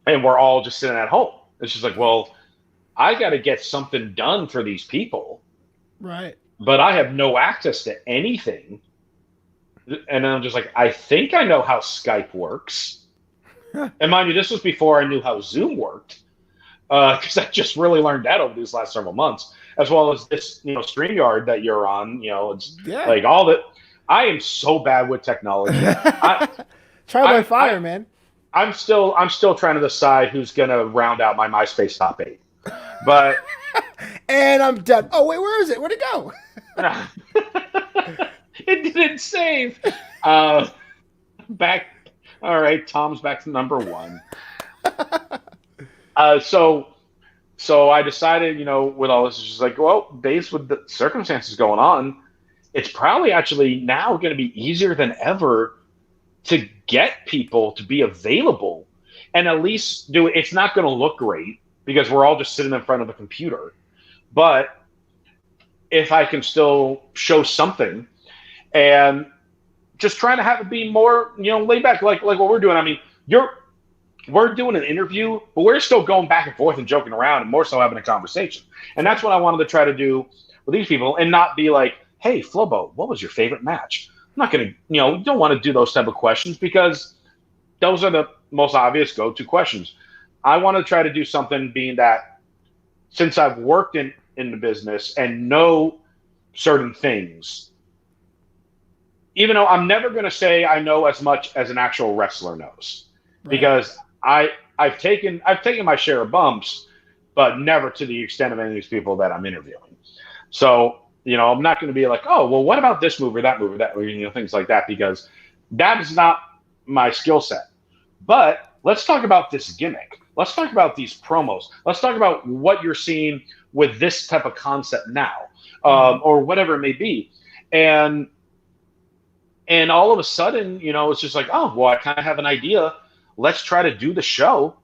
and we're all just sitting at home. It's just like, well, I got to get something done for these people. Right. But I have no access to anything. And I'm just like, I think I know how Skype works. And mind you, this was before I knew how Zoom worked, because I just really learned that over these last several months. as well as this, StreamYard that you're on. It's Yeah. like all that. I am so bad with technology. Trial by fire, man. I'm still trying to decide who's gonna round out my MySpace top 8. But and I'm done. Oh wait, where is it? Where'd it go? it didn't save. Back. All right, Tom's back to number 1. So I decided, with all this, it's just like, well, based with the circumstances going on, it's probably actually now going to be easier than ever to get people to be available and at least do it. It's not going to look great because we're all just sitting in front of a computer. But if I can still show something and just trying to have it be more, laid back, like what we're doing. I mean, we're doing an interview, but we're still going back and forth and joking around and more so having a conversation. And that's what I wanted to try to do with these people and not be like, hey, Flobo, what was your favorite match? I'm not going to, you don't want to do those type of questions because those are the most obvious go-to questions. I want to try to do something being that since I've worked in the business and know certain things, even though I'm never going to say I know as much as an actual wrestler knows, because I've taken my share of bumps, but never to the extent of any of these people that I'm interviewing. So, I'm not going to be like, oh, well, what about this move or that move or that, things like that, because that is not my skill set. But let's talk about this gimmick. Let's talk about these promos. Let's talk about what you're seeing with this type of concept now, or whatever it may be. And all of a sudden, it's just like, oh, well, I kind of have an idea. Let's try to do the show.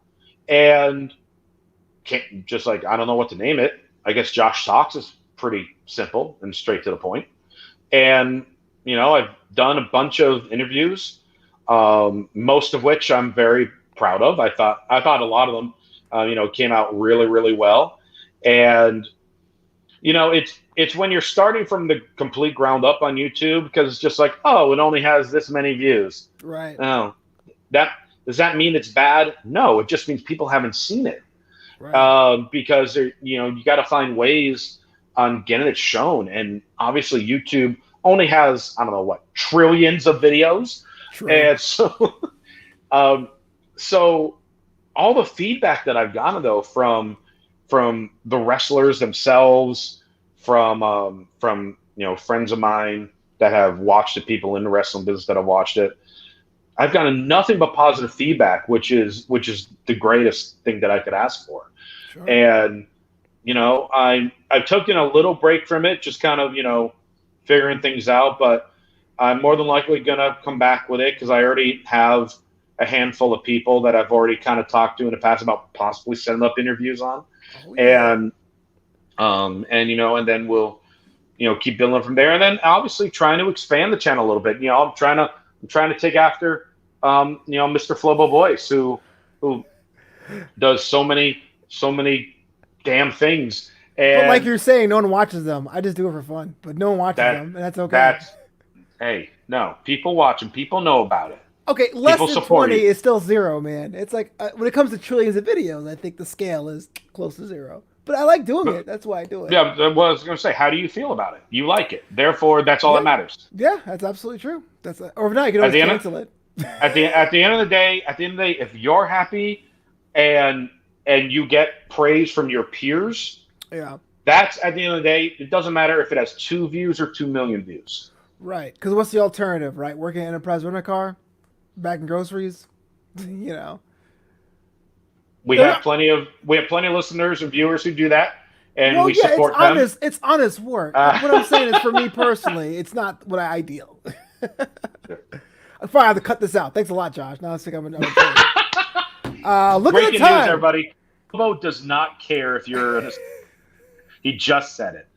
And just like, I don't know what to name it. I guess Josh Talks is pretty simple and straight to the point. And, I've done a bunch of interviews, most of which I'm very proud of. I thought a lot of them, came out really, really well. And, it's when you're starting from the complete ground up on YouTube, because it's just like, oh, it only has this many views. Right. Oh, does that mean it's bad? No, it just means people haven't seen it. Right. Because you got to find ways on getting it shown, and obviously YouTube only has, I don't know what, trillions of videos. True. And so, so all the feedback that I've gotten though from the wrestlers themselves, from friends of mine that have watched it, people in the wrestling business that have watched it, I've gotten nothing but positive feedback, which is the greatest thing that I could ask for. Sure. And I've taken a little break from it, just kind of figuring things out, but I'm more than likely gonna come back with it because I already have a handful of people that I've already kind of talked to in the past about possibly setting up interviews on. Oh, yeah. And then we'll keep building from there, and then obviously trying to expand the channel a little bit. I'm trying to take after Mr. Flobo Voice, who does so many damn things. And but like you're saying, no one watches them. I just do it for fun, but no one watches them, and that's okay. Hey, no, people watch them. People know about it. Okay, less than 20 is still 0, man. It's like when it comes to trillions of videos, I think the scale is close to 0. But I like doing it. That's why I do it. Yeah, well, I was going to say, how do you feel about it? You like it. Therefore, that's all that matters. Yeah, that's absolutely true. Or if not, you can always cancel it. At the end of the day, if you're happy and you get praise from your peers, that's at the end of the day, it doesn't matter if it has 2 views or 2 million views. Right. Because what's the alternative, right? Working at Enterprise rental car, bagging groceries, We have plenty of listeners and viewers who do that, and we support them. It's honest work. What I'm saying is, for me personally, it's not what I ideal. I'm fine. I have to cut this out. Thanks a lot, Josh. Now let's think I'm look Breaking at the time. News, everybody. Bobo does not care if you're. He just said it.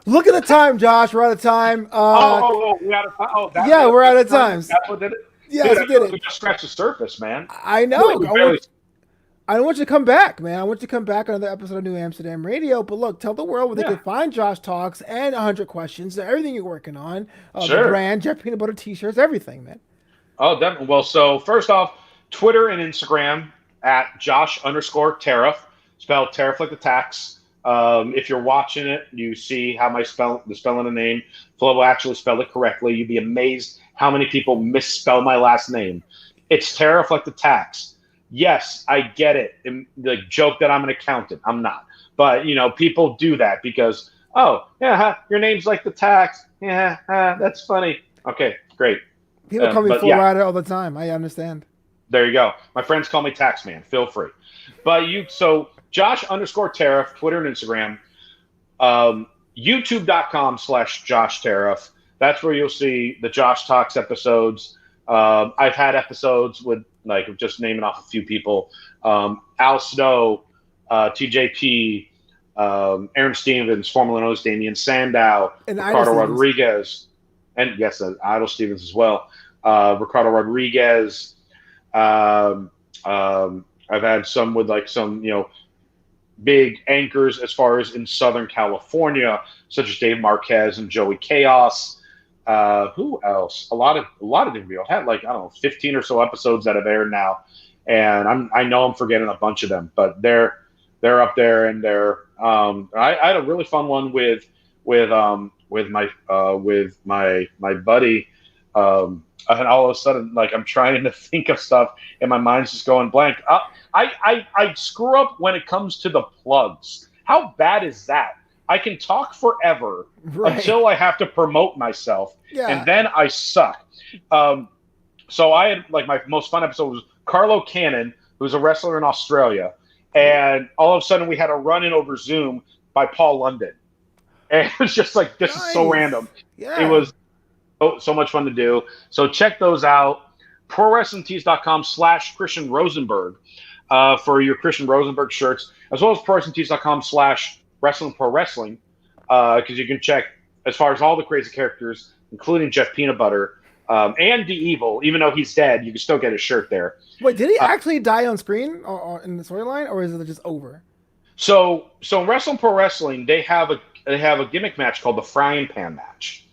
Look at the time, Josh. We're out of time. We're out of time. We're out of time. That's what did it. Yes, Dude, did it. We just scratched the surface, man. I know. I want you to come back, man. I want you to come back on another episode of New Amsterdam Radio. But look, tell the world where they can find Josh Talks and 100 Questions, everything you're working on, the brand, Jeff Peanut Butter T-shirts, everything, man. Oh, definitely. Well, so first off, Twitter and Instagram at Josh_Tariff, spelled Tariff like the tax. If you're watching it, you see how the spelling of the name. Flobo actually spelled it correctly. You'd be amazed how many people misspell my last name. It's Tariff like the tax. Yes, I get it. The joke that I'm an accountant. I'm not. But, people do that because, oh, yeah, your name's like the tax. Yeah, that's funny. Okay, great. People call me Full Rider all the time. I understand. There you go. My friends call me Taxman. Feel free. But so Josh_Tariff, Twitter and Instagram, YouTube.com/Josh Tariff. That's where you'll see the Josh Talks episodes. I've had episodes with, just naming off a few people, Al Snow, TJP, Aaron Stevens, formerly known as Damian Sandow, and Ricardo Rodriguez, and yes, Idle Stevens as well, Ricardo Rodriguez. I've had some with some big anchors as far as in Southern California, such as Dave Marquez and Joey Chaos. Who else? A lot of different people. I've had 15 or so episodes that have aired now, and I know I'm forgetting a bunch of them, but they're up there, and they're. I had a really fun one with my buddy. And all of a sudden, I'm trying to think of stuff, and my mind's just going blank. I screw up when it comes to the plugs. How bad is that? I can talk forever until I have to promote myself, and then I suck. So I had my most fun episode was Carlo Cannon, who's a wrestler in Australia, and all of a sudden we had a run-in over Zoom by Paul London, and it was just this is so random. Yeah. It was. So much fun to do. So check those out. ProWrestlingTees.com/Christian Rosenberg for your Christian Rosenberg shirts, as well as ProWrestlingTees.com/Wrestling Pro Wrestling, because you can check as far as all the crazy characters, including Jeff Peanut Butter and The Evil. Even though he's dead, you can still get his shirt there. Wait, did he actually die on screen or in the storyline, or is it just over? So in Wrestling Pro Wrestling, they have a gimmick match called the Frying Pan Match.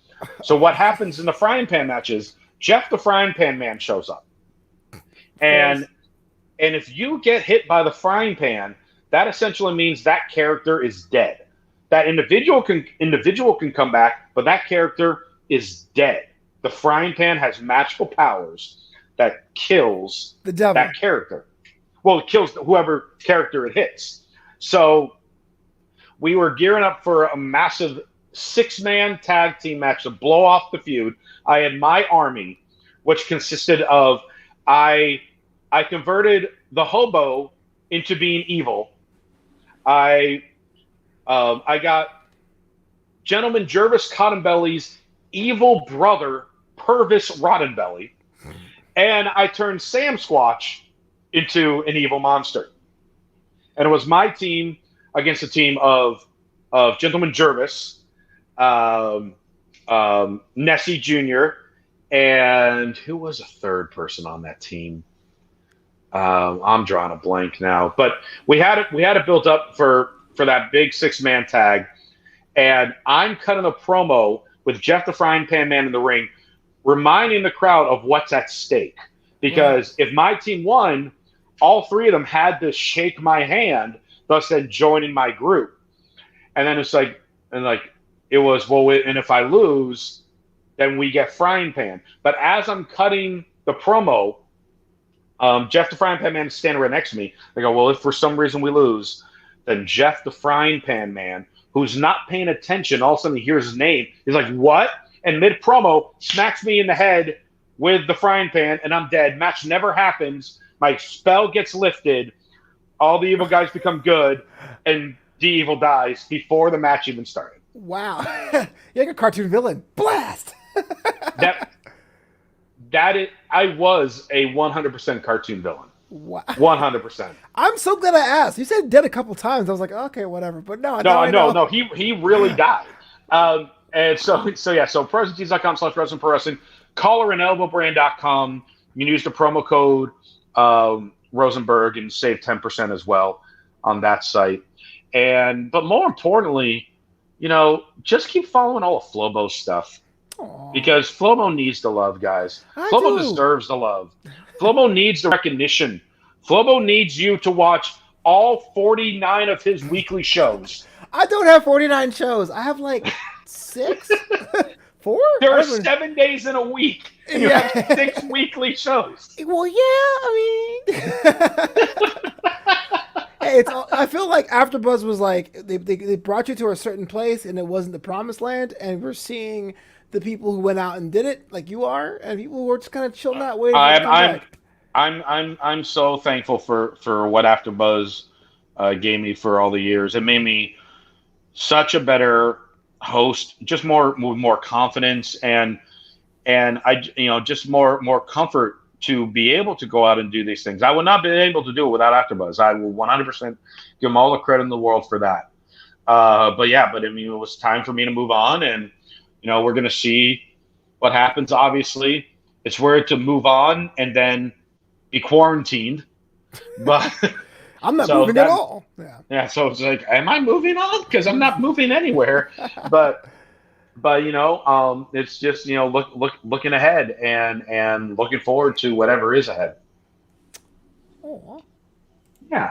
So what happens in the Frying Pan match is Jeff the Frying Pan Man shows up. And if you get hit by the frying pan, that essentially means that character is dead. That individual can come back, but that character is dead. The frying pan has magical powers that kills the devil. That character. Well, it kills whoever character it hits. So we were gearing up for a massive 6-man tag team match to blow off the feud. I had my army, which consisted of I converted the hobo into being evil. I got Gentleman Jervis Cottonbelly's evil brother Purvis Roddenbelly, and I turned Sam Squatch into an evil monster. And it was my team against a team of Gentleman Jervis, Nessie Jr., and who was a third person on that team? I'm drawing a blank now, but we had it built up for that big 6-man tag, and I'm cutting a promo with Jeff the Frying Pan Man in the ring, reminding the crowd of what's at stake. Because if my team won, all 3 of them had to shake my hand, thus then joining my group. And then it's it was, and if I lose, then we get Frying Pan. But as I'm cutting the promo, Jeff the Frying Pan Man is standing right next to me. I go, well, if for some reason we lose, then Jeff the Frying Pan Man, who's not paying attention, all of a sudden he hears his name. He's like, what? And mid-promo, smacks me in the head with the frying pan, and I'm dead. Match never happens. My spell gets lifted. All the evil guys become good, and the evil dies before the match even started. Wow. You're like a cartoon villain. Blast! I was a 100% cartoon villain. Wow. 100%. I'm so glad I asked. You said dead a couple times. I was like, okay, whatever. But no. He really died. And so ProWrestlingTees.com/WrestlingProWrestling. CollaranElbowBrand.com. You can use the promo code Rosenberg and save 10% as well on that site. But more importantly, just keep following all of Flobo's stuff. Aww. Because Flobo needs the love, guys. Flobo deserves the love. Flobo needs the recognition. Flobo needs you to watch all 49 of his weekly shows. I don't have 49 shows. I have like 6, 4. There are 7 days in a week. And you have 6 weekly shows. Well, yeah. I mean, hey, I feel like AfterBuzz was like they brought you to a certain place and it wasn't the promised land, and we're seeing the people who went out and did it, like you are, and people who were just kind of chilling out, waiting for it to come back. I'm so thankful for what AfterBuzz gave me for all the years. It made me such a better host, just more confidence and I just more comfort to be able to go out and do these things. I would not be able to do it without AfterBuzz. I will 100% give them all the credit in the world for that. But I mean, it was time for me to move on, and we're going to see what happens. Obviously, it's weird to move on and then be quarantined, but I'm not moving at all. Yeah. So it's like, am I moving on? Because I'm not moving anywhere. But it's just looking ahead and looking forward to whatever is ahead. Oh. Yeah.